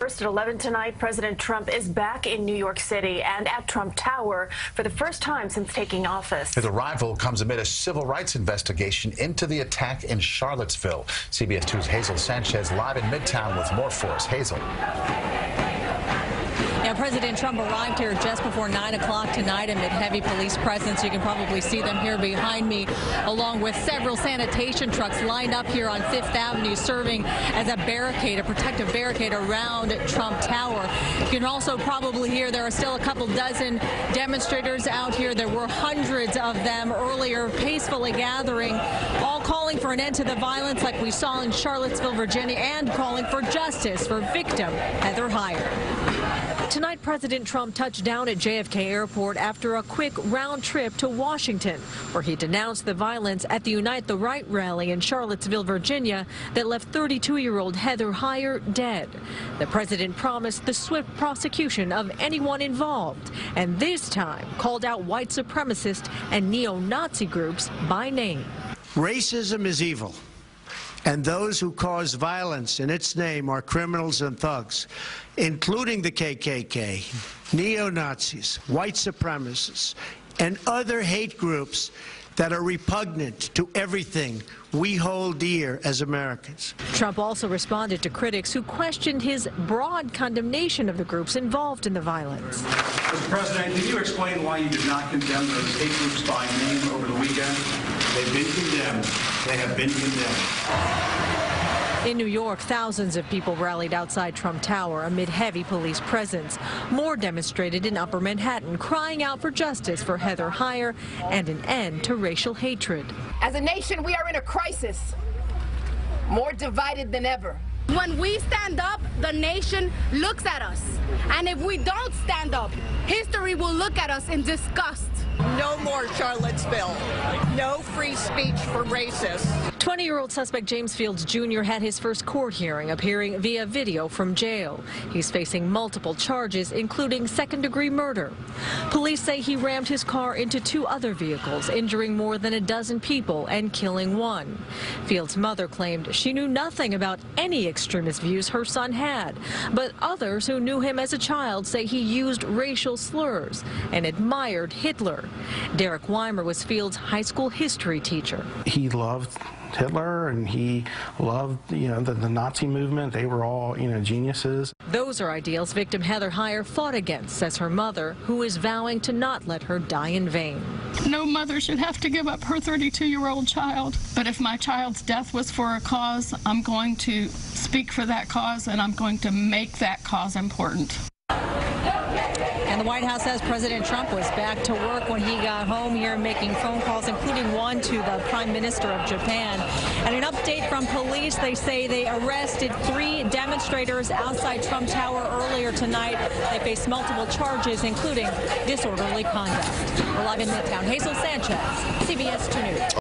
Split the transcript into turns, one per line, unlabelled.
First at 11 tonight, President Trump is back in New York City and at Trump Tower for the first time since taking office.
His arrival comes amid a civil rights investigation into the attack in Charlottesville. CBS 2's Hazel Sanchez live in Midtown with more for us. Hazel.
Now, President Trump arrived here just before 9 o'clock tonight amid heavy police presence. You can probably see them here behind me, along with several sanitation trucks lined up here on 5th Avenue, serving as a barricade, a protective barricade around Trump Tower. You can also probably hear there are still a couple dozen demonstrators out here. There were hundreds of them earlier, peacefully gathering, all calling for an end to the violence like we saw in Charlottesville, Virginia, and calling for justice for victim Heather Heyer. Tonight, President Trump touched down at JFK Airport after a quick round trip to Washington, where he denounced the violence at the Unite the Right rally in Charlottesville, Virginia, that left 32-year-old Heather Heyer dead. The president promised the swift prosecution of anyone involved, and this time called out white supremacist and neo-Nazi groups by name.
Racism is evil, and those who cause violence in its name are criminals and thugs, including the KKK, neo-Nazis, white supremacists, and other hate groups that are repugnant to everything we hold dear as Americans.
Trump also responded to critics who questioned his broad condemnation of the groups involved in the violence.
Mr. President, can you explain why you did not condemn those hate groups by name over the weekend?
They've been condemned. They have been condemned.
In New York, thousands of people rallied outside Trump Tower amid heavy police presence. More demonstrated in Upper Manhattan, crying out for justice for Heather Heyer and an end to racial hatred.
As a nation, we are in a crisis, more divided than ever.
When we stand up, the nation looks at us. And if we don't stand up, history will look at us in disgust.
No more Charlottesville. No free speech for racists.
20-year-old suspect James Fields Jr. had his first court hearing, appearing via video from jail. He's facing multiple charges, including second-degree murder. Police say he rammed his car into 2 other vehicles, injuring more than a dozen people and killing 1. Fields' mother claimed she knew nothing about any extremist views her son had, but others who knew him as a child say he used racial slurs and admired Hitler. Derek Weimer was Fields' high school history teacher.
He loved Hitler and he loved, the Nazi movement. They were all, geniuses.
Those are ideals victim Heather Heyer fought against, says her mother, who is vowing to not let her die in vain.
No mother should have to give up her 32-year-old child. But if my child's death was for a cause, I'm going to speak for that cause and I'm going to make that cause important.
And the White House says President Trump was back to work when he got home here, making phone calls, including one to the Prime Minister of Japan. And an update from police, they say they arrested 3 demonstrators outside Trump Tower earlier tonight. They face multiple charges, including disorderly conduct. We're live in Midtown. Hazel Sanchez, CBS 2 News.